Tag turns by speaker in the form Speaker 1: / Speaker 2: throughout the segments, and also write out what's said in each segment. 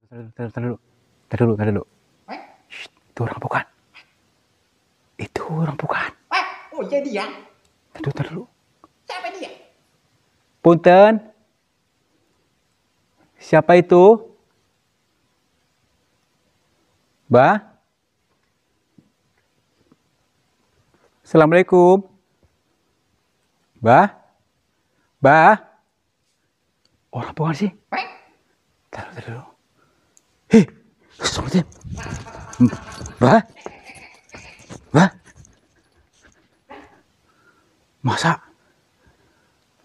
Speaker 1: Tar dulu, tar dulu, tar dulu. Shh, itu orang bukan. Itu orang bukan.
Speaker 2: Oh iya dia.
Speaker 1: Tar dulu.
Speaker 2: Siapa dia?
Speaker 1: Punten. Siapa itu? Mbak? Assalamualaikum. Mbak? Mbak? Orang bukan sih? Tar dulu. Hei, astagfirullahaladzim. Mbak? Mbak? Masa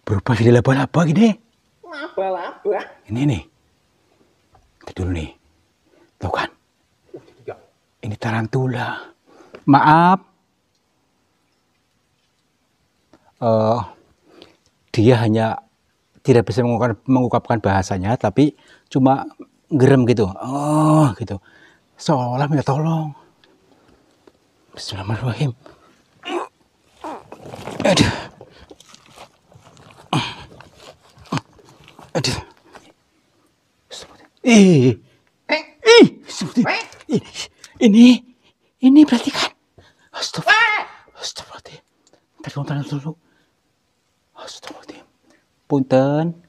Speaker 1: berubah jadi laba-laba gini?
Speaker 2: Laba-laba.
Speaker 1: Ini nih. Tar dulu nih. Tuh kan? Ini tarantula. Maaf. Dia hanya tidak bisa mengungkapkan bahasanya, tapi cuma gerem gitu. Oh, gitu. Seolah minta tolong. Bismillahirrahmanirrahim. Aduh. Aduh. Ini berarti kan. Astagfirullahaladzim. Tahan dulu. Astagfirullahaladzim. Punten.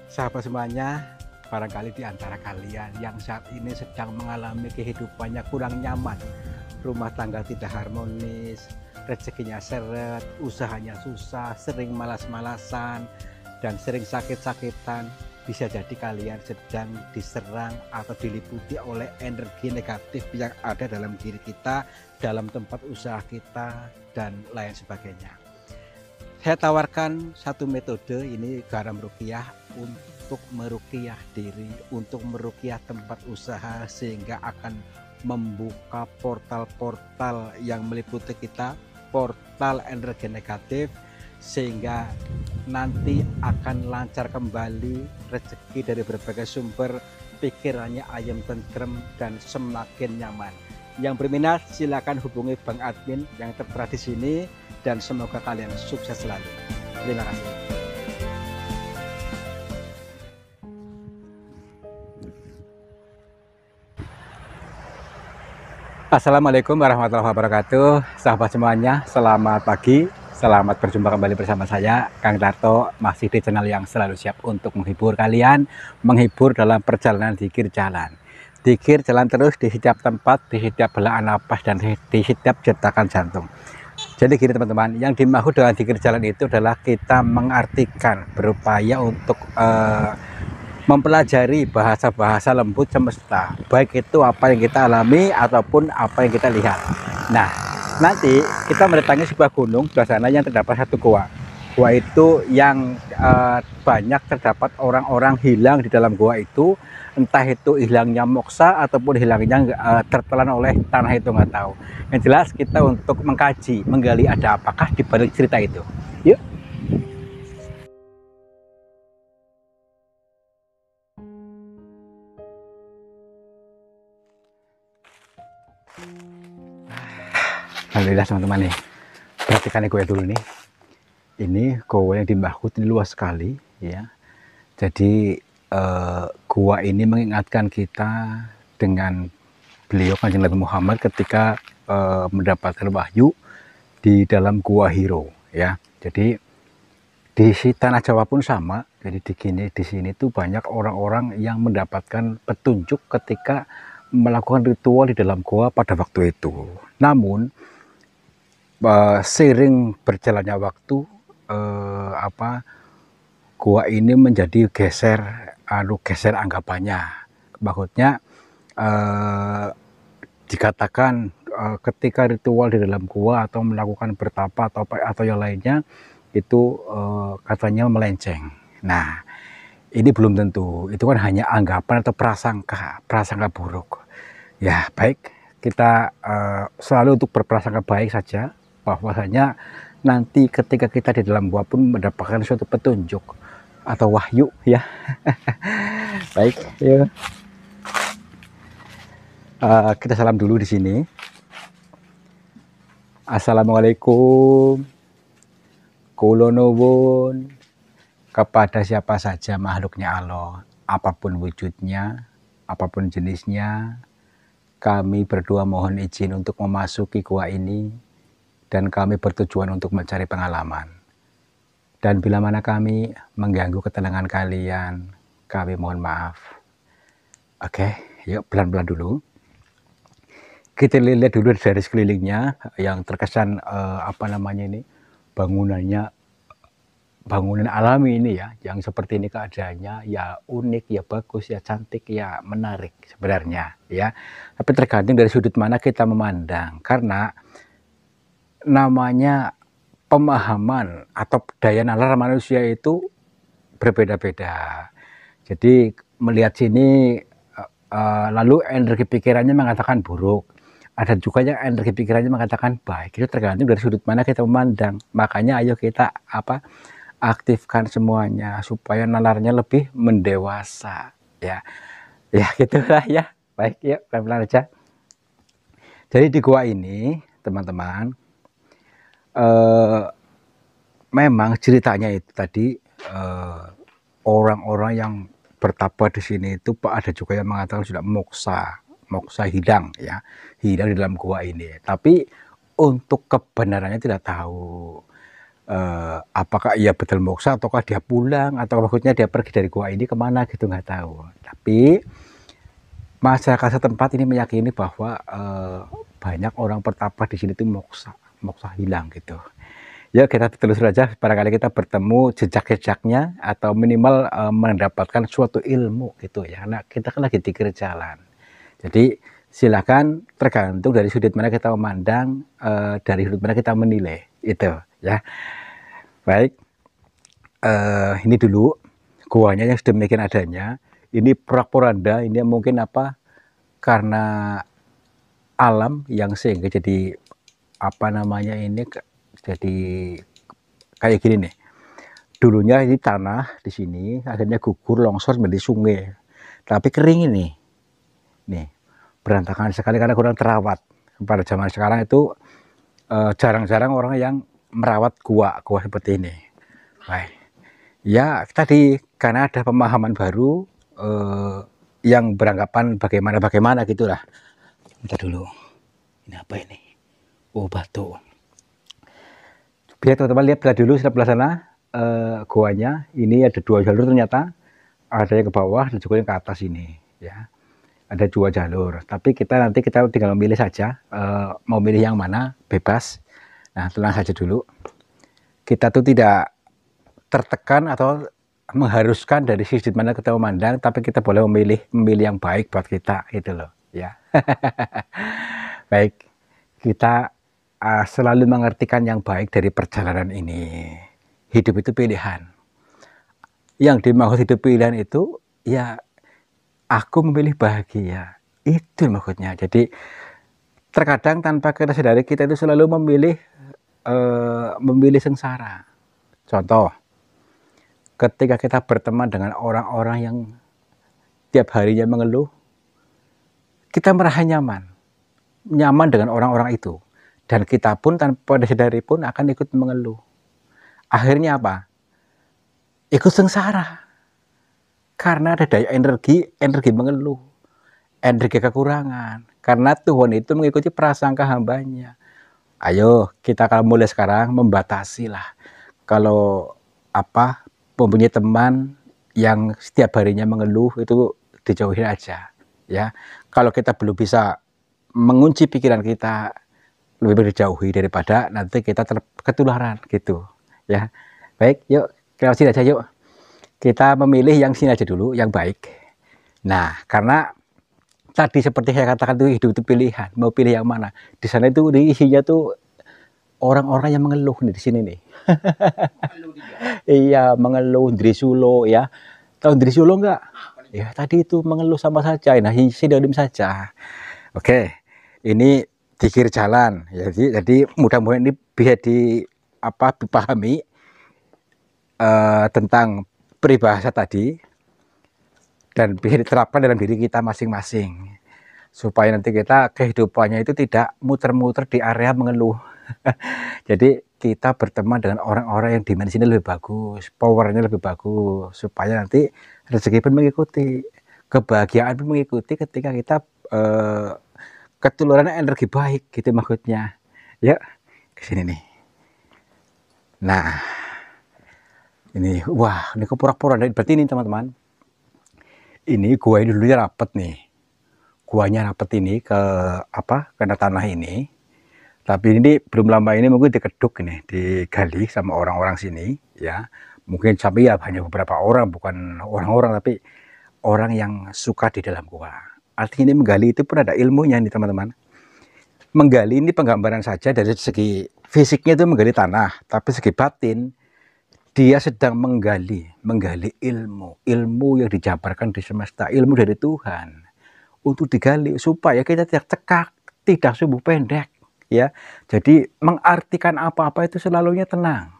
Speaker 1: Sahabat semuanya, barangkali di antara kalian yang saat ini sedang mengalami kehidupannya kurang nyaman, rumah tangga tidak harmonis, rezekinya seret, usahanya susah, sering malas-malasan, dan sering sakit-sakitan. Bisa jadi kalian sedang diserang atau diliputi oleh energi negatif yang ada dalam diri kita, dalam tempat usaha kita, dan lain sebagainya. Saya tawarkan satu metode, ini garam ruqyah, untuk meruqyah diri, untuk meruqyah tempat usaha, sehingga akan membuka portal-portal yang meliputi kita, portal energi negatif, sehingga nanti akan lancar kembali rezeki dari berbagai sumber, pikirannya ayam tentrem dan semakin nyaman. Yang berminat silakan hubungi Bang Admin yang tertera di sini, dan semoga kalian sukses selalu. Terima kasih. Assalamualaikum warahmatullahi wabarakatuh. Sahabat semuanya, selamat pagi. Selamat berjumpa kembali bersama saya, Kang Darto, masih di channel yang selalu siap untuk menghibur kalian, menghibur dalam perjalanan dzikir jalan. Dzikir jalan terus di setiap tempat, di setiap belaan napas, dan di setiap jetakan jantung. Jadi gini teman-teman, yang dimaksud dengan dzikir jalan itu adalah kita mengartikan, berupaya untuk mempelajari bahasa-bahasa lembut semesta, baik itu apa yang kita alami ataupun apa yang kita lihat. Nah, nanti kita mendatangi sebuah gunung di sana yang terdapat satu gua. Gua itu yang banyak terdapat orang-orang hilang di dalam gua itu, entah itu hilangnya moksa ataupun hilangnya tertelan oleh tanah, itu nggak tahu. Yang jelas kita untuk mengkaji, menggali ada apakah di balik cerita itu. Yuk. Alhamdulillah teman-teman nih, perhatikan gue dulu nih. Ini goa yang di Mbahut ini luas sekali ya. Jadi goa ini mengingatkan kita dengan beliau Kanjeng Nabi Muhammad ketika mendapatkan wahyu di dalam Gua Hiro ya. Jadi di tanah Jawa pun sama. Jadi di sini tuh banyak orang-orang yang mendapatkan petunjuk ketika melakukan ritual di dalam goa pada waktu itu. Namun seiring berjalannya waktu, gua ini menjadi geser anggapannya. Maksudnya dikatakan ketika ritual di dalam gua atau melakukan bertapa atau yang lainnya itu katanya melenceng. Nah, ini belum tentu, itu kan hanya anggapan atau prasangka buruk. Ya baik, kita selalu untuk berprasangka baik saja, bahwasanya nanti ketika kita di dalam gua pun mendapatkan suatu petunjuk atau wahyu ya. Baik, yuk. Kita salam dulu di sini. Assalamualaikum Kula nuwun kepada siapa saja makhluknya Allah, apapun wujudnya, apapun jenisnya, kami berdua mohon izin untuk memasuki gua ini dan kami bertujuan untuk mencari pengalaman. Dan bila mana kami mengganggu ketenangan kalian, kami mohon maaf. Oke, yuk pelan-pelan dulu. Kita lihat dulu dari sekelilingnya yang terkesan bangunannya bangunan alami ini ya, yang seperti ini keadaannya ya unik, ya bagus, ya cantik, ya menarik sebenarnya ya. Tapi tergantung dari sudut mana kita memandang, karena namanya pemahaman atau daya nalar manusia itu berbeda-beda. Jadi melihat sini lalu energi pikirannya mengatakan buruk, ada juga yang energi pikirannya mengatakan baik. Itu tergantung dari sudut mana kita memandang. Makanya ayo kita aktifkan semuanya supaya nalarnya lebih mendewasa ya. Ya gitulah ya. Baik, yuk pelan-pelan aja. Jadi di gua ini teman-teman, memang ceritanya itu tadi orang-orang yang bertapa di sini itu ada juga yang mengatakan sudah moksa hilang ya, hilang di dalam gua ini. Tapi untuk kebenarannya tidak tahu apakah ia betul moksa ataukah dia pulang atau maksudnya dia pergi dari gua ini kemana gitu, nggak tahu. Tapi masyarakat setempat ini meyakini bahwa banyak orang bertapa di sini itu moksa hilang gitu. Ya kita telusur aja, barangkali kita bertemu jejak-jejaknya atau minimal mendapatkan suatu ilmu gitu ya, karena kita kan lagi dikir jalan. Jadi silakan, tergantung dari sudut mana kita memandang, dari sudut mana kita menilai itu ya. Baik, ini dulu guanya yang sedemikian adanya. Ini porak-poranda, ini mungkin karena alam yang sehingga jadi ini jadi kayak gini nih. Dulunya ini tanah di sini, akhirnya gugur longsor menjadi sungai. Tapi kering ini, nih berantakan sekali karena kurang terawat. Pada zaman sekarang itu jarang-jarang orang yang merawat gua seperti ini. Baik, ya tadi karena ada pemahaman baru yang beranggapan bagaimana gitulah. Bentar dulu, ini apa ini? Oh, batu. Biar teman-teman lihat dulu sebelah sana goanya. Ini ada 2 jalur ternyata, ada yang ke bawah dan juga yang ke atas ini ya. Ada 2 jalur, tapi kita tinggal memilih saja mau milih yang mana, bebas. Nah, tenang saja dulu, kita tuh tidak tertekan atau mengharuskan dari sudut mana kita memandang, tapi kita boleh memilih yang baik buat kita gitu loh ya. Baik, kita selalu mengartikan yang baik dari perjalanan ini. Hidup itu pilihan. Yang dimaksud hidup pilihan itu ya aku memilih bahagia, itu maksudnya. Jadi terkadang tanpa kita sadari kita itu selalu memilih sengsara. Contoh, ketika kita berteman dengan orang-orang yang tiap harinya mengeluh, kita merasa nyaman dengan orang-orang itu. Dan kita pun tanpa disadari pun akan ikut mengeluh. Akhirnya apa? Ikut sengsara. Karena ada daya energi mengeluh. Energi kekurangan. Karena Tuhan itu mengikuti prasangka hambanya. Ayo kita kalau mulai sekarang membatasi lah. Kalau mempunyai teman yang setiap harinya mengeluh itu dijauhi aja. Ya, kalau kita belum bisa mengunci pikiran kita, lebih dijauhi daripada nanti kita ketularan gitu ya. Baik, yuk kita sini aja yuk. Kita memilih yang sini aja dulu, yang baik. Nah, karena tadi seperti saya katakan itu hidup itu pilihan, mau pilih yang mana. Di sana itu isinya tuh orang-orang yang mengeluh nih di sini nih. Iya, mengeluh Drisulo ya. Tahu Drisulo enggak? Ya, tadi itu mengeluh sama saja. Nah, sinonim saja. Oke. Ini dikir jalan. Jadi mudah-mudahan ini bisa dipahami tentang peribahasa tadi dan bisa diterapkan dalam diri kita masing-masing supaya nanti kita kehidupannya itu tidak muter-muter di area mengeluh. Jadi kita berteman dengan orang-orang yang dimensinya lebih bagus, powernya lebih bagus, supaya nanti rezeki pun mengikuti, kebahagiaan pun mengikuti ketika kita ketularan energi baik, gitu maksudnya. Ya, kesini nih. Nah, ini, wah, ini kepura-pura. Berarti ini teman-teman, ini gua ini dulunya rapet nih. Guanya rapet ini ke kena tanah ini. Tapi ini belum lama ini mungkin dikeduk nih, digali sama orang-orang sini, ya. Mungkin sampai ya hanya beberapa orang, bukan orang-orang, tapi orang yang suka di dalam gua. Artinya ini menggali itu pun ada ilmunya nih teman-teman. Menggali ini penggambaran saja dari segi fisiknya itu menggali tanah, tapi segi batin dia sedang menggali ilmu yang dijabarkan di semesta, ilmu dari Tuhan untuk digali supaya kita tidak cekak, tidak sumbu pendek. Ya, jadi mengartikan apa-apa itu selalunya tenang,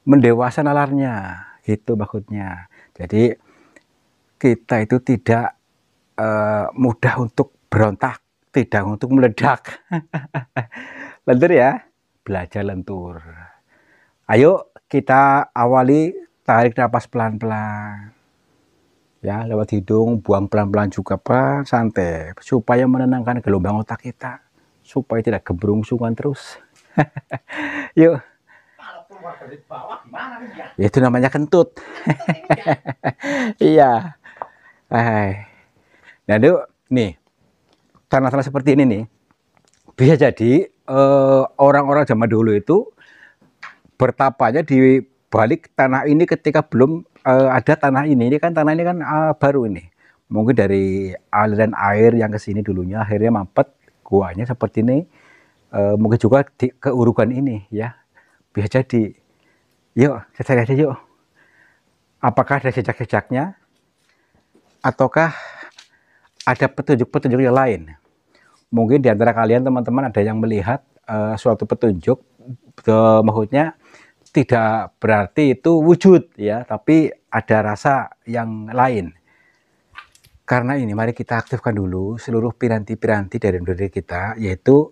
Speaker 1: mendewasa nalarnya, itu maksudnya. Jadi kita itu tidak mudah untuk berontak, tidak untuk meledak. Lentur ya, belajar lentur. Ayo kita awali tarik nafas pelan-pelan. Ya, lewat hidung, buang pelan-pelan juga, Pak, santai, supaya menenangkan gelombang otak kita. Supaya tidak gebrungsungan terus. Yuk.
Speaker 2: Kalau keluar dari bawah gimana nih ya?
Speaker 1: Ya, itu namanya kentut. Iya. Nah, yuk, nih, tanah-tanah seperti ini nih, bisa jadi orang-orang zaman dulu itu bertapanya di balik tanah ini ketika belum ada tanah ini. Ini kan tanah ini kan baru ini. Mungkin dari aliran air yang ke sini dulunya akhirnya mampet. Guanya seperti ini, mungkin juga di keurukan ini, ya, bisa jadi. Yuk, kita lihat yuk. Apakah ada jejak-jejaknya, ataukah ada petunjuk-petunjuk yang lain? Mungkin di antara kalian teman-teman ada yang melihat suatu petunjuk, maksudnya tidak berarti itu wujud, ya, tapi ada rasa yang lain. Karena ini, mari kita aktifkan dulu seluruh piranti-piranti dari diri kita, yaitu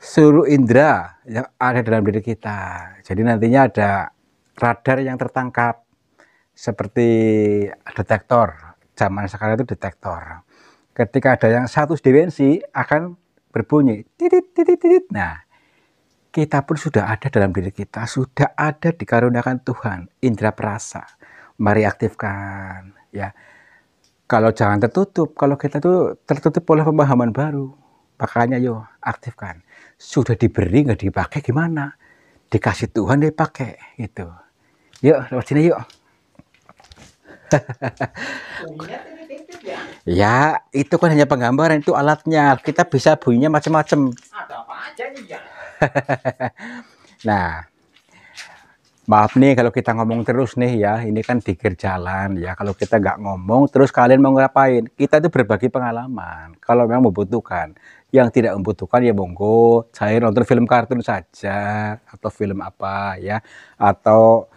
Speaker 1: seluruh indera yang ada dalam diri kita. Jadi nantinya ada radar yang tertangkap, seperti detektor. Zaman sekarang itu detektor. Ketika ada yang satu dimensi akan berbunyi titit titit titit. Nah, kita pun sudah ada dalam diri kita, sudah ada dikaruniakan Tuhan indera perasa. Mari aktifkan, ya. Kalau jangan tertutup, kalau kita tuh tertutup oleh pemahaman baru, makanya yuk aktifkan. Sudah diberi nggak dipakai gimana? Dikasih Tuhan dipakai, gitu. Yuk lewat sini yuk. Ya, itu kan hanya penggambaran, itu alatnya. Kita bisa bunyinya macam-macam.
Speaker 2: Ada apa aja nih ya?
Speaker 1: Nah, maaf nih kalau kita ngomong terus nih ya, ini kan dikir jalan ya. Kalau kita nggak ngomong, terus kalian mau ngapain? Kita itu berbagi pengalaman. Kalau memang membutuhkan, yang tidak membutuhkan ya monggo, saya nonton film kartun saja, atau film apa ya, atau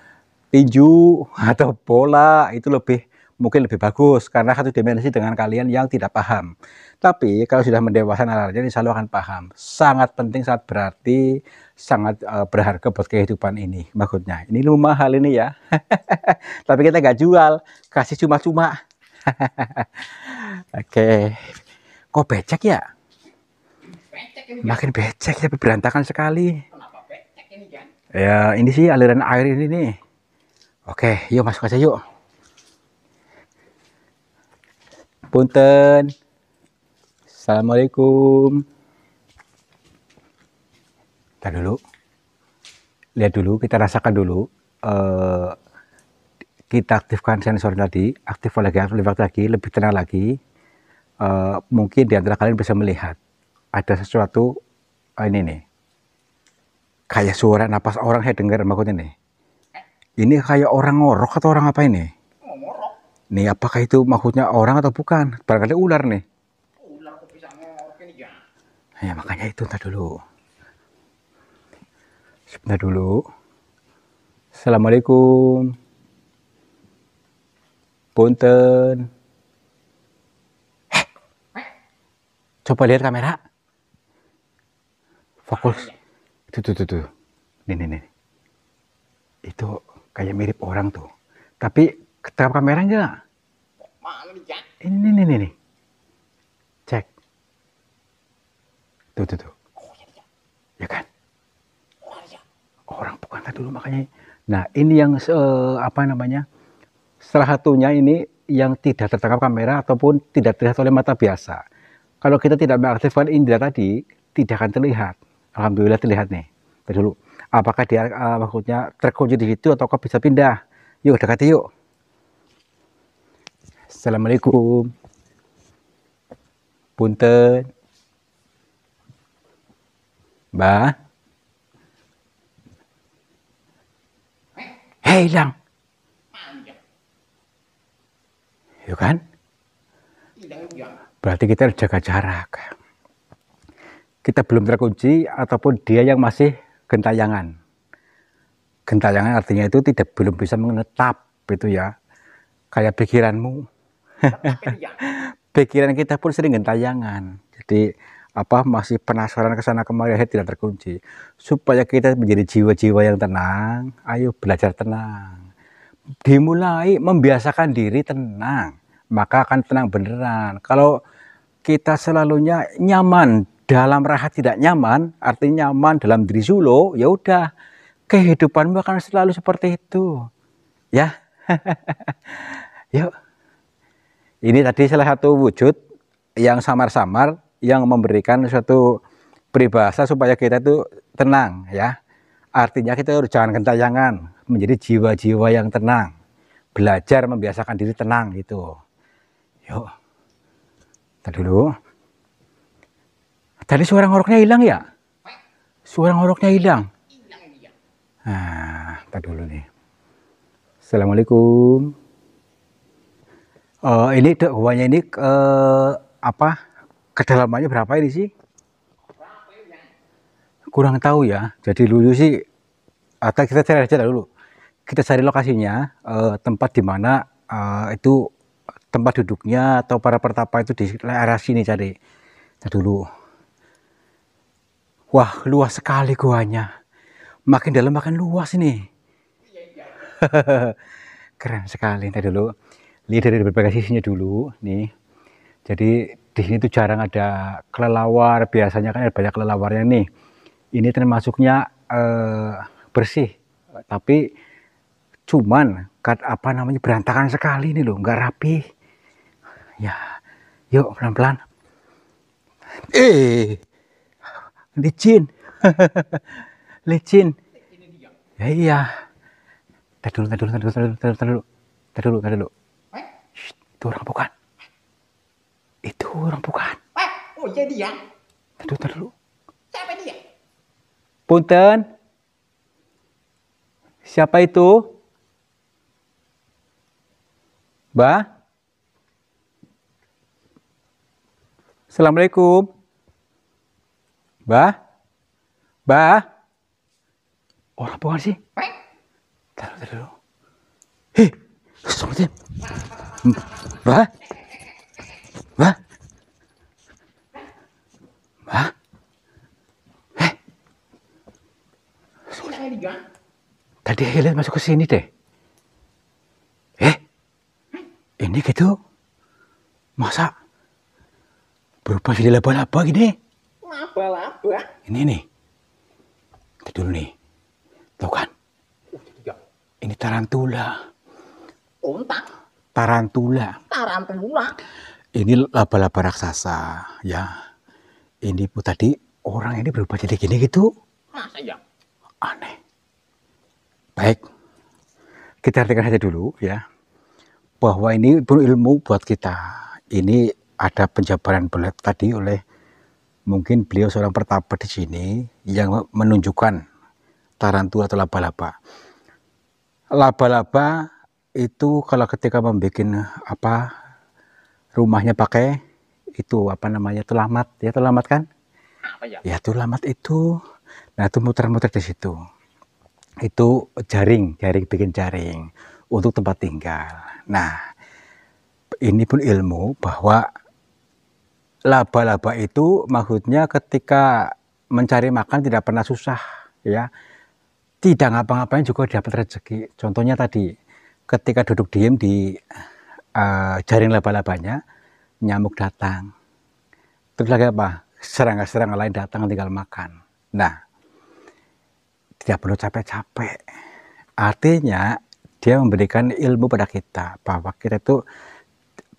Speaker 1: tinju, atau bola, itu mungkin lebih bagus, karena satu dimensi dengan kalian yang tidak paham. Tapi kalau sudah mendewasa nalarnya, insya Allah akan paham. Sangat penting, sangat berarti, sangat berharga buat kehidupan ini. Maksudnya, ini ilmu mahal ini ya. Tapi kita nggak jual, kasih cuma-cuma. Oke. Kok becek ya?
Speaker 2: Becek ini ya?
Speaker 1: Makin becek, tapi berantakan sekali.
Speaker 2: Kenapa becek ini ya?
Speaker 1: Ya, ini sih aliran air ini nih. Oke, yuk masuk aja yuk. Punten. Assalamualaikum. Kita dulu. Lihat dulu, kita rasakan dulu. Kita aktifkan sensor tadi, aktif lagi, lebih tenang lagi. Mungkin di antara kalian bisa melihat ada sesuatu ini nih. Kayak suara napas orang saya dengar maksudnya nih. Ini kayak orang ngorok atau orang apa ini?
Speaker 2: Ngorok.
Speaker 1: Nih, apakah itu maksudnya orang atau bukan? Barangkali ular nih.
Speaker 2: Ular kok bisa ngorok ini ya?
Speaker 1: Ya, makanya itu, ntar dulu. Sebentar dulu. Assalamualaikum. Punten. Coba lihat kamera. Fokus. Tuh. Nih. Itu kayak mirip orang tuh. Tapi ketangkap kamera enggak?
Speaker 2: Mana nih, Jack?
Speaker 1: Ini nih. Cek. Tuh.
Speaker 2: Oh, iya, Jack.
Speaker 1: Ya kan?
Speaker 2: Oh, iya.
Speaker 1: Orang bukan tadi dulu makanya. Nah, ini yang apa namanya? Salah satunya ini yang tidak tertangkap kamera ataupun tidak terlihat oleh mata biasa. Kalau kita tidak mengaktifkan indera tadi, tidak akan terlihat. Alhamdulillah terlihat nih. Tadi dulu. Apakah dia maksudnya terkunci di situ ataukah bisa pindah? Yuk dekati yuk. Assalamualaikum. Punten. Mbah. Hei, hilang.
Speaker 2: Mana, Jack?
Speaker 1: Yuk kan?
Speaker 2: Hilang, Jack.
Speaker 1: Berarti kita harus jaga jarak. Kita belum terkunci ataupun dia yang masih gentayangan. Gentayangan artinya itu belum bisa menetap itu ya. Kayak pikiranmu.
Speaker 2: Apa nih, Jack?
Speaker 1: Pikiran kita pun sering gentayangan. Jadi masih penasaran ke sana kemari tidak terkunci. Supaya kita menjadi jiwa-jiwa yang tenang, ayo belajar tenang. Dimulai membiasakan diri tenang, maka akan tenang beneran. Kalau kita selalunya nyaman dalam rahat tidak nyaman, artinya nyaman dalam diri solo, ya udah kehidupanmu akan selalu seperti itu. Ya. Yuk. Ini tadi salah satu wujud yang samar-samar yang memberikan suatu peribahasa supaya kita itu tenang ya. Artinya kita harus jangan gentayangan, menjadi jiwa-jiwa yang tenang. Belajar membiasakan diri tenang gitu. Yuk. Tadi dulu. Tadi suara ngoroknya hilang ya? Suara ngoroknya hilang.
Speaker 2: Hilang ini, Jack.
Speaker 1: Nah, tadi dulu nih. Assalamualaikum. Ini guanya ini kedalamannya berapa ini sih?
Speaker 2: Berapa ini, Jack?
Speaker 1: Kurang tahu ya. Jadi dulu sih atau kita cari aja dulu. Kita cari lokasinya, tempat di mana itu tempat duduknya atau para pertapa itu di area sini cari. Kita dulu. Wah, luas sekali guanya. Makin dalam makin luas ini.
Speaker 2: Iya, Jack.
Speaker 1: Keren sekali. Tadi dulu. Lihat dari berbagai sisinya dulu nih. Jadi di sini tuh jarang ada kelelawar, biasanya kan ada banyak kelelawarnya nih. Ini termasuknya bersih, tapi cuman berantakan sekali nih loh, nggak rapi. Ya, yuk pelan-pelan. Licin, licin.
Speaker 2: Ini dia.
Speaker 1: Ya iya. Tadi dulu. Itu orang bukan. Itu orang bukan.
Speaker 2: Oh, iya dia.
Speaker 1: Tadi dulu.
Speaker 2: Siapa dia?
Speaker 1: Punten. Siapa itu? Mbak? Assalamualaikum. Mbak? Mbak? Orang bukan sih? Tadi dulu. Hei, Assalamualaikum. Mbak? Mbak? Mbak?
Speaker 2: Hilang ini, Jack.
Speaker 1: Tadi Helen masuk ke sini deh. Ini gitu? Masa berubah jadi laba-laba gini?
Speaker 2: Laba-laba.
Speaker 1: Ini nih. Itu dulu nih. Tuh kan?
Speaker 2: Oh, Jack.
Speaker 1: Ini tarantula.
Speaker 2: Unta.
Speaker 1: Tarantula.
Speaker 2: Tarantula.
Speaker 1: Ini laba-laba raksasa. Ya. Ini bu tadi orang ini berubah jadi gini gitu.
Speaker 2: Masa, Jack?
Speaker 1: Aneh. Baik. Kita artikan saja dulu ya. Bahwa ini pun ilmu buat kita. Ini ada penjabaran tadi oleh mungkin beliau seorang pertapa di sini yang menunjukkan tarantula atau laba-laba. Laba-laba itu kalau ketika membuat rumahnya pakai itu telamat ya, telamat kan?
Speaker 2: Apa, Jack?
Speaker 1: Ya telamat itu. Nah itu muter-muter di situ. Itu jaring bikin jaring untuk tempat tinggal. Nah, ini pun ilmu bahwa laba-laba itu maksudnya ketika mencari makan tidak pernah susah, ya. tidak ngapa-ngapain juga dapat rezeki. Contohnya tadi, ketika duduk diem di jaring laba-labanya, nyamuk datang. Terus lagi apa? Serangga-serangga lain datang tinggal makan. Nah, tidak perlu capek-capek. Artinya, dia memberikan ilmu pada kita, bahwa kita itu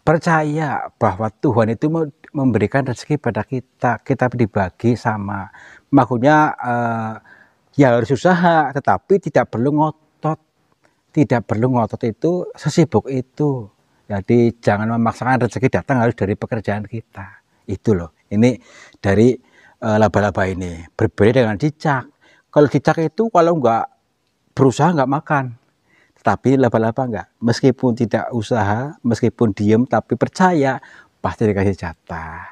Speaker 1: percaya bahwa Tuhan itu memberikan rezeki pada kita, kita dibagi sama. Makanya ya harus usaha, tetapi tidak perlu ngotot. Tidak perlu ngotot itu sesibuk itu. Jadi jangan memaksakan rezeki datang harus dari pekerjaan kita. Itu loh. Ini dari laba-laba ini. Berbeda dengan cicak. Kalau cicak itu kalau nggak berusaha nggak makan. Tapi laba-laba enggak, meskipun tidak usaha, meskipun diem, tapi percaya, pasti dikasih jatah.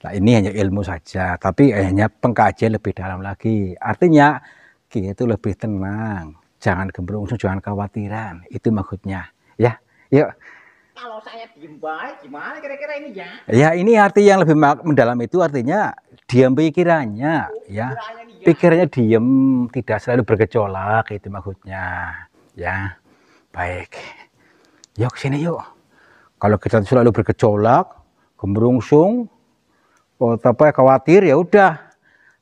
Speaker 1: Nah ini hanya ilmu saja, tapi hanya pengkajian lebih dalam lagi. Artinya, kita itu lebih tenang, jangan gembrungsung, jangan khawatiran, itu maksudnya. Ya, yuk.
Speaker 2: Kalau saya diem baik, gimana kira-kira ini ya?
Speaker 1: Ya ini arti yang lebih mendalam itu artinya diam pikirannya, ya. Pikirannya diem, tidak selalu bergejolak, itu maksudnya. Ya. Baik, yuk sini yuk. Kalau kita selalu bergejolak, gembrungsung, khawatir, ya udah.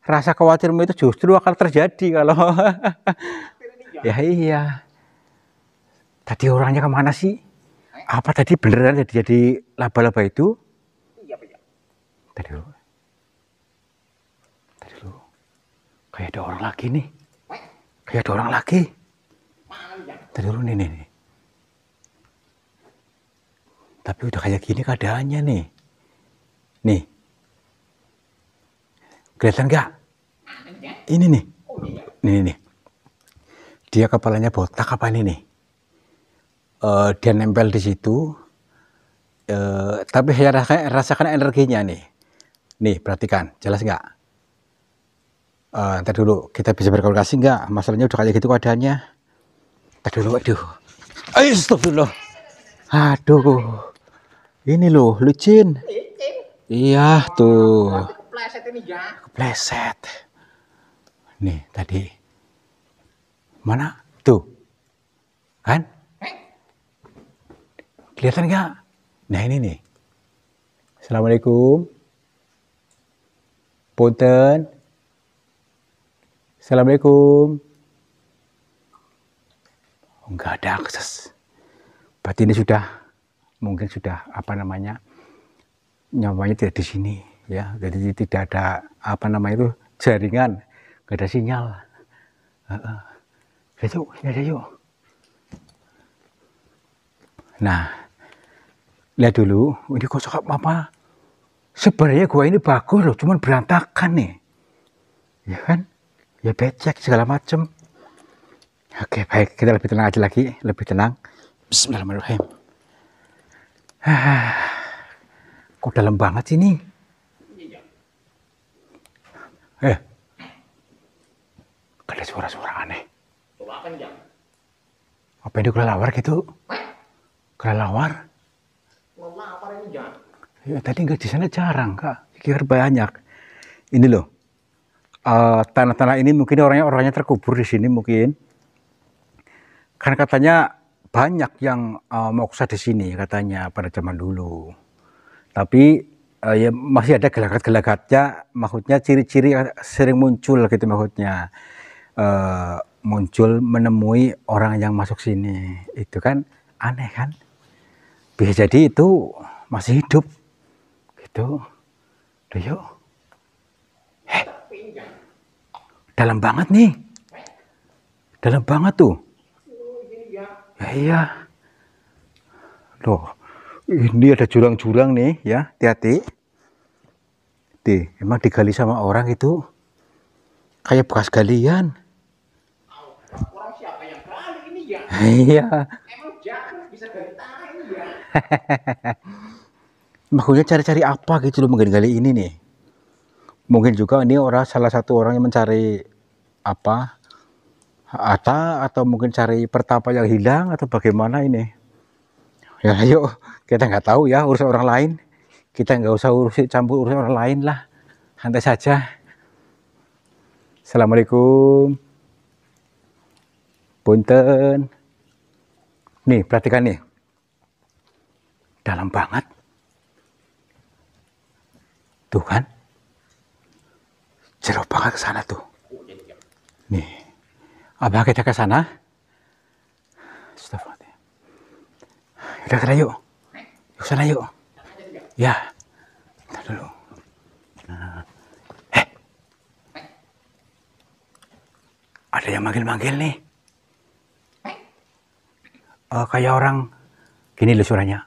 Speaker 1: Rasa khawatirmu itu justru akan terjadi kalau. Ya iya. Tadi orangnya kemana sih? Apa tadi beneran jadi laba-laba itu?
Speaker 2: Iya, Pak.
Speaker 1: Tadi dulu. Kayak ada orang lagi nih. Kayak ada orang lagi. Tadi dulu nih. Tapi udah kayak gini keadaannya nih. Nih. Kelihatan nggak? Ini nih. Nih. Dia kepalanya botak apa ini nih? Dia nempel di situ. Tapi saya rasakan energinya nih. Nih, perhatikan. Jelas nggak? Ntar dulu. Kita bisa berkomunikasi nggak? Masalahnya udah kayak gitu keadaannya. Ntar dulu, aduh. Astagfirullah. Aduh. Ini loh, licin. Iya, tuh.
Speaker 2: Kepleset ini ya.
Speaker 1: Kepleset. Nih, tadi. Mana? Tuh. Kan? Kelihatan nggak? Nah, ini nih. Assalamualaikum. Punten. Assalamualaikum. Enggak ada akses. Berarti ini mungkin sudah nyawanya tidak di sini ya, jadi tidak ada itu jaringan, nggak ada sinyal. Yuk. Nah, lihat dulu, ini kosong apa? Sebenarnya gua ini bagus loh, cuman berantakan nih, ya kan? Ya becek segala macem. Oke, baik, kita lebih tenang aja lagi, lebih tenang. Bismillahirrahmanirrahim. Kok dalam banget sih ini? Ada suara-suara aneh. Apa ini kelelawar gitu? Kelelawar? Ya, tadi nggak di sana jarang, Kak. Kira banyak. Ini loh. Tanah-tanah ini mungkin orangnya terkubur di sini mungkin. Karena katanya banyak yang moksa di sini katanya pada zaman dulu. Tapi ya masih ada gelagat-gelagatnya, maksudnya ciri-ciri sering muncul gitu maksudnya. Muncul menemui orang yang masuk sini. Itu kan aneh kan? Bisa jadi itu masih hidup. Gitu. Udah yuk. Dalam banget nih. Dalam banget tuh. Ya iya. Loh, ini ada jurang-jurang nih ya, hati-hati. Emang digali sama orang itu kayak bekas galian.
Speaker 2: Orang siapa yang gali ini ya?
Speaker 1: Iya.
Speaker 2: Emang jago bisa gali tanah ini ya?
Speaker 1: Makanya cari-cari apa gitu loh menggali-gali ini nih. Mungkin juga ini salah satu orang yang mencari apa? Atau mungkin cari pertapa yang hilang atau bagaimana ini. Ya ayo, kita nggak tahu ya urusan orang lain. Kita nggak usah campur urusan orang lain lah. Santai saja. Assalamualaikum. Punten. Nih, perhatikan nih. Dalam banget. Tuh kan. Jauh banget ke sana tuh. Nih. Abah kita ke sana. Astagfirullah. Udah sana yuk. Yuk sana yuk. Ya. Ntar dulu. Ada yang manggil-manggil nih. Kayak orang gini loh suaranya.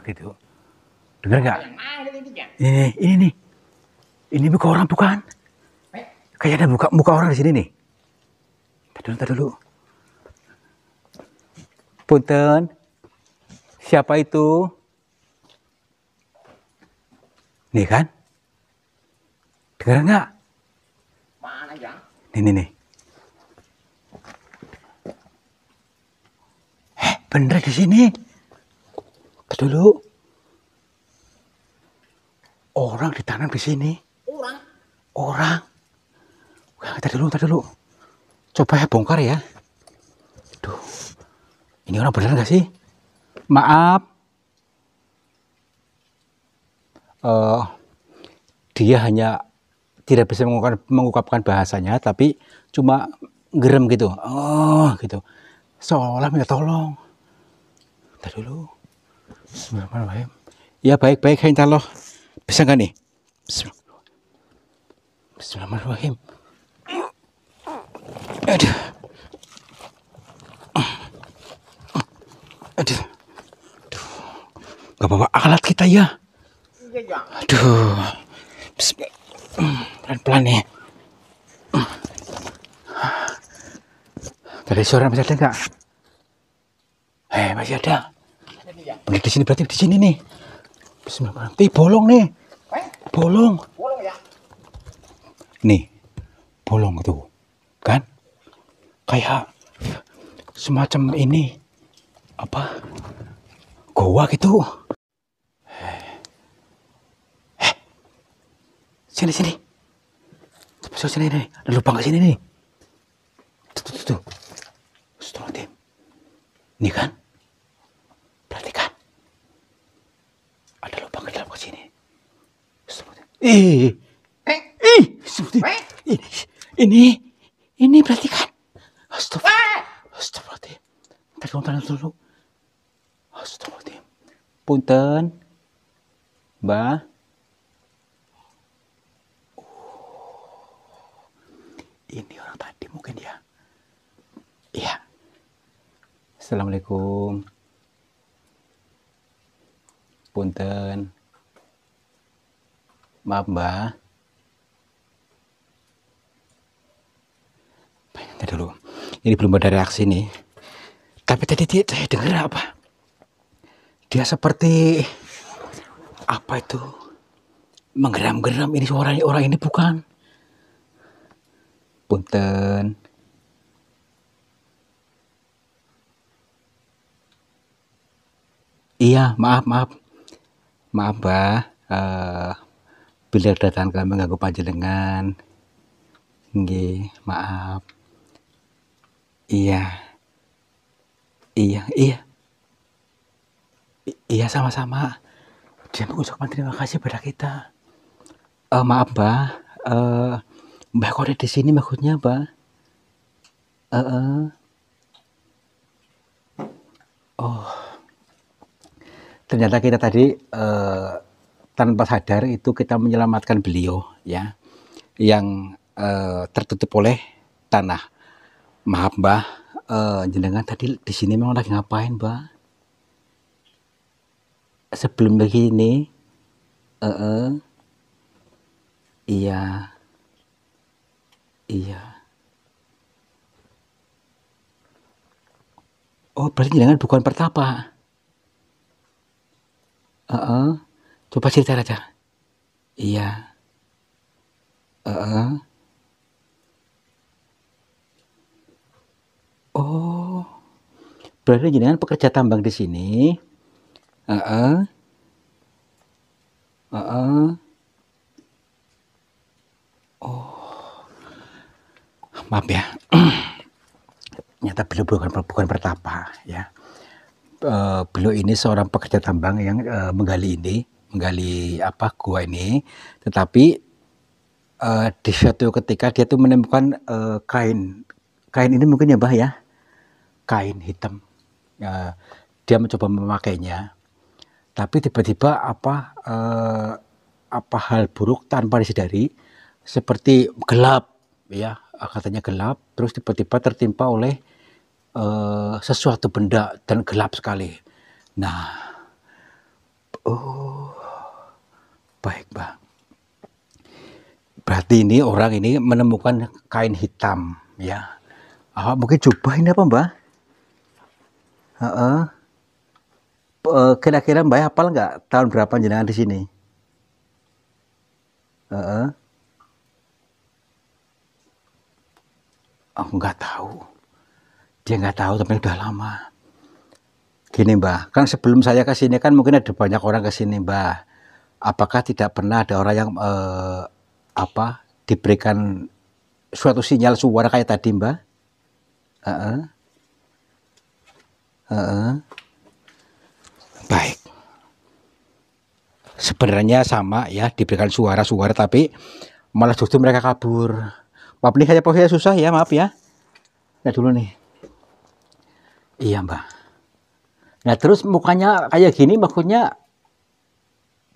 Speaker 1: Gitu. Dengar nggak? Ini nih. Ini muka orang bukan? Kayak ada muka orang di sini nih. Ntar dulu. Punten. Siapa itu? Nih kan? Dengar nggak?
Speaker 2: Mana ya?
Speaker 1: Nih. Bener di sini. Ntar dulu. Orang ditanam di sini. Orang. Ntar dulu. Coba ya bongkar ya. Duh. Ini orang bener nggak sih? Maaf. Dia hanya tidak bisa mengungkapkan bahasanya, tapi cuma gerem gitu. Gitu. Seolah minta tolong. Ntar dulu. Bismillahirrahmanirrahim. Ya baik, insya Allah. Bisa nggak nih? Bismillahirrahmanirrahim. Aduh. Gak bawa alat kita ya. Aduh. Pelan-pelan nih. Tadi suara masih ada nggak? Masih ada. Bener di sini, berarti di sini nih. Bismillahirrahmanirrahim. Bolong nih. Bolong ya. Nih. Bolong tuh. Kan? Kayak semacam ini. Apa? Goa gitu. Sini. Sini nih. Ada lubang ke sini nih. Tuh. Astagfirullahaladzim. Nih kan? Perhatikan. Ada lubang ke dalam ke sini. Ini perhatikan. Astagfirullahaladzim. Tahan dulu. Astagfirullahaladzim. Punten. Mbah. Ini orang tadi mungkin ya. Iya. Assalamualaikum. Punten. Maaf Mbak. Tadi dulu. Ini belum ada reaksi nih. Tapi tadi saya dengar apa? Dia seperti apa itu? Menggeram-geram. Ini suaranya orang ini bukan. Punten. Iya, maaf, Mbak. Bila datang kami mengganggu panjenengan. Nggih, maaf. Iya, sama-sama. Dia mengucapkan terima kasih pada kita. Maaf, Mbak. Mbak kok ada di sini maksudnya, Mbak? Ternyata kita tadi tanpa sadar itu kita menyelamatkan beliau ya, yang tertutup oleh tanah. Maaf Mbah, jenengan tadi di sini memang lagi ngapain Mbah? Sebelum begini, iya. Oh berarti jenengan bukan pertapa. Coba cerita aja. Iya. Oh, berarti jenengan pekerja tambang di sini. Oh, maaf ya. Ternyata beliau bukan pertapa, ya. Beliau ini seorang pekerja tambang yang menggali apa gua ini, tetapi di suatu ketika dia tuh menemukan kain ini mungkin ya Mbah ya, kain hitam. Dia mencoba memakainya, tapi tiba-tiba apa hal buruk tanpa disadari, seperti gelap, ya katanya gelap, terus tiba-tiba tertimpa oleh sesuatu benda dan gelap sekali. Nah, oh baik Mbak. Berarti ini orang ini menemukan kain hitam, ya. Mungkin jubah ini apa Mbak? Kira-kira Mbak hafal nggak tahun berapa jenengan di sini? Aku nggak tahu. Dia nggak tahu, tapi udah lama. Gini Mbak, kan sebelum saya ke sini kan mungkin ada banyak orang ke sini Mbak. Apakah tidak pernah ada orang yang diberikan suatu sinyal suara kayak tadi Mbak? Baik. Sebenarnya sama ya, diberikan suara-suara tapi malah justru mereka kabur. Maaf nih, saya susah ya, maaf ya. Nah dulu nih. Iya Mbak. Nah terus mukanya kayak gini maksudnya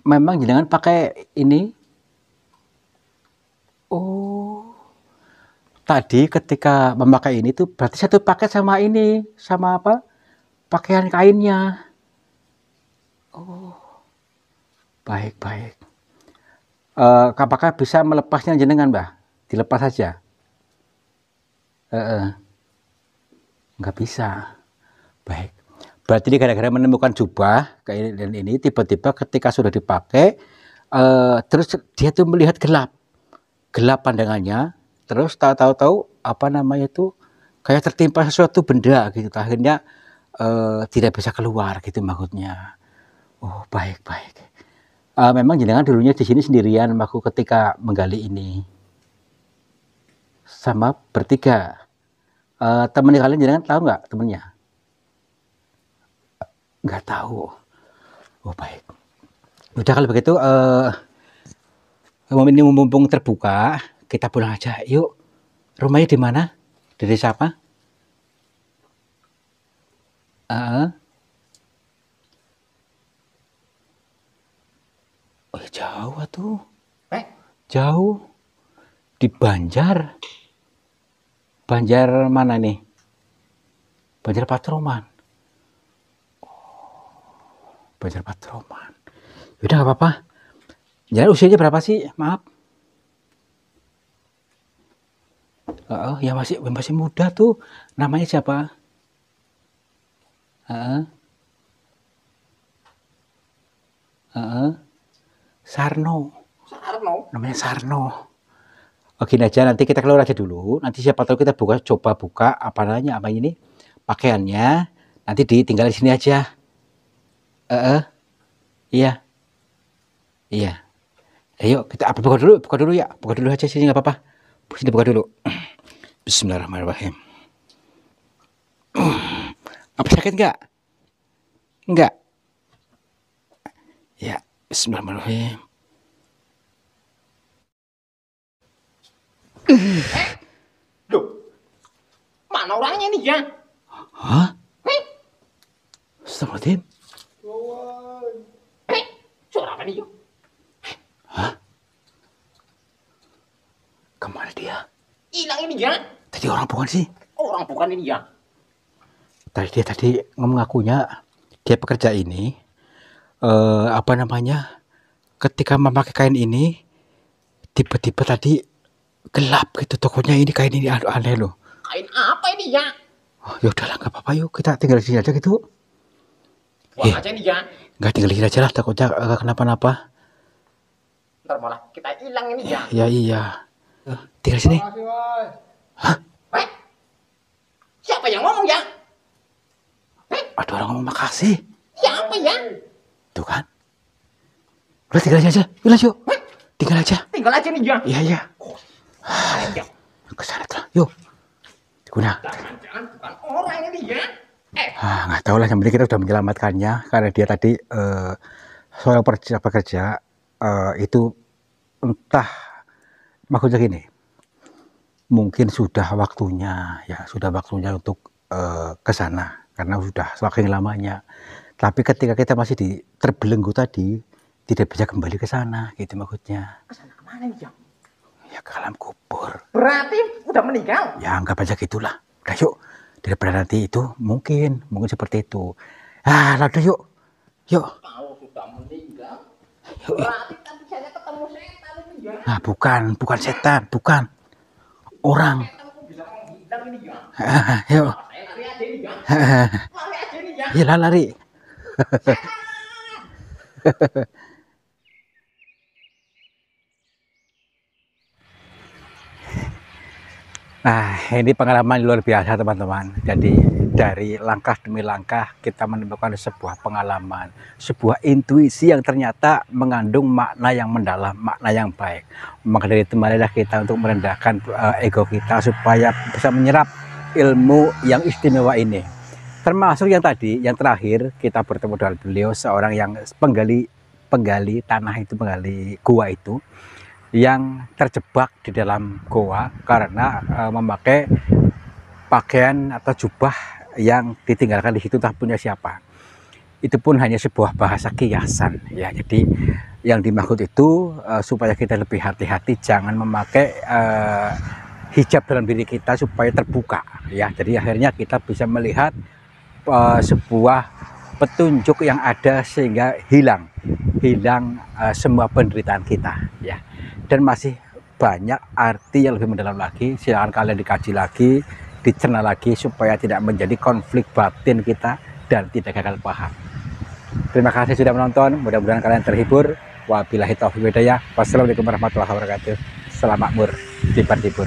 Speaker 1: memang jangan pakai ini. Oh, tadi ketika memakai ini tuh berarti satu paket sama ini, sama apa? Pakaian kainnya. Oh, baik. Apakah bisa melepasnya jenengan Mbak? Dilepas saja? Nggak bisa. Baik. Berarti ini gara-gara menemukan jubah dan ini tiba-tiba ketika sudah dipakai, terus dia tuh melihat gelap pandangannya, terus tahu-tahu apa namanya itu kayak tertimpa sesuatu benda gitu, akhirnya tidak bisa keluar gitu maksudnya. Oh baik. Memang jenengan dulunya di sini sendirian waktu ketika menggali ini, sama bertiga. Temennya kalian jenengan tahu nggak temennya? Nggak tahu. Oh baik. Udah kalau begitu ini mumpung terbuka, kita pulang aja. Yuk. Rumahnya di mana? Dari siapa? Oh jauh tuh. Jauh. Di Banjar. Banjar mana nih? Banjar Patroman. Banjar Patroman. Udah nggak apa-apa. Jadi usianya berapa sih? Maaf. Ya masih muda tuh. Namanya siapa? Sarno. Namanya Sarno. Oke aja, nanti kita keluar aja dulu. Nanti siapa tahu kita coba buka apa ini pakaiannya. Nanti ditinggal di sini aja. Iya. Ayo kita buka dulu ya. Buka dulu aja sini nggak apa-apa. Sini buka dulu. Bismillahirrahmanirrahim. Apa sakit nggak? Enggak. Ya, Bismillahirrahmanirrahim.
Speaker 2: Loh, mana orangnya nih ya?
Speaker 1: Hah? Astagfirullahaladzim.
Speaker 2: Suara apa nih?
Speaker 1: Hah? Kemana dia?
Speaker 2: Hilang ini ya?
Speaker 1: Tadi orang bukan sih?
Speaker 2: Orang bukan ini ya?
Speaker 1: Tadi mengakunya dia pekerja ini, ketika memakai kain ini, tiba-tiba tadi gelap gitu tokonya, ini kain ini aneh loh.
Speaker 2: Kain apa ini ya?
Speaker 1: Oh, ya udahlah nggak apa-apa, yuk kita tinggal di sini aja gitu.
Speaker 2: Buang aja nih ya?
Speaker 1: Nggak, tinggal di sini aja lah, takutnya kenapa-napa.
Speaker 2: Ntar malah kita hilang ini ya?
Speaker 1: Ya iya. Tinggal di sini. Hah?
Speaker 2: Siapa yang ngomong ya?
Speaker 1: Ada orang ngomong makasih.
Speaker 2: Siapa ya?
Speaker 1: Tuh kan. Udah tinggal aja. Yuk. Tinggal aja.
Speaker 2: Tinggal aja nih ya?
Speaker 1: Iya.
Speaker 2: Ayo.
Speaker 1: Kesana tuh. Yuk. Guna.
Speaker 2: Jangan-jangan bukan orang ini ya.
Speaker 1: Nggak tahu lah, yang penting kita sudah menyelamatkannya karena dia tadi seorang pekerja itu entah, maksudnya gini, mungkin sudah waktunya untuk ke sana karena sudah saking lamanya. Tapi ketika kita masih terbelenggu tadi, tidak bisa kembali ke sana, gitu maksudnya.
Speaker 2: Ke sana kemana nih ya?
Speaker 1: Ya ke alam kubur.
Speaker 2: Berarti udah meninggal?
Speaker 1: Ya anggap aja gitulah. Udah yuk, daripada nanti itu mungkin seperti itu. Lalu yuk.
Speaker 2: Kalau sudah meninggal, berarti tadi saya ketemu setan ini ya.
Speaker 1: Bukan setan, bukan orang.
Speaker 2: Setan kok bisa menghilang ini ya.
Speaker 1: Yuk.
Speaker 2: Saya lari aja ini ya. Lari aja ini ya.
Speaker 1: Ya lari. Nah, ini pengalaman luar biasa teman-teman. Jadi dari langkah demi langkah kita menemukan sebuah pengalaman, sebuah intuisi yang ternyata mengandung makna yang mendalam, makna yang baik. Maka dari itu marilah kita untuk merendahkan ego kita supaya bisa menyerap ilmu yang istimewa ini. Termasuk yang tadi, yang terakhir kita bertemu dengan beliau, seorang yang penggali tanah itu, penggali gua itu, yang terjebak di dalam goa karena memakai pakaian atau jubah yang ditinggalkan di situ tak punya siapa. Itu pun hanya sebuah bahasa kiasan ya. Jadi yang dimaksud itu supaya kita lebih hati-hati, jangan memakai hijab dalam diri kita supaya terbuka ya. Jadi akhirnya kita bisa melihat sebuah petunjuk yang ada sehingga hilang semua penderitaan kita ya. Dan masih banyak arti yang lebih mendalam lagi, silakan kalian dikaji lagi, dicerna lagi supaya tidak menjadi konflik batin kita dan tidak gagal paham. Terima kasih sudah menonton, mudah-mudahan kalian terhibur. Wabillahi taufiq wal hidayah. Wassalamualaikum warahmatullahi wabarakatuh. Selamat makmur, dibur.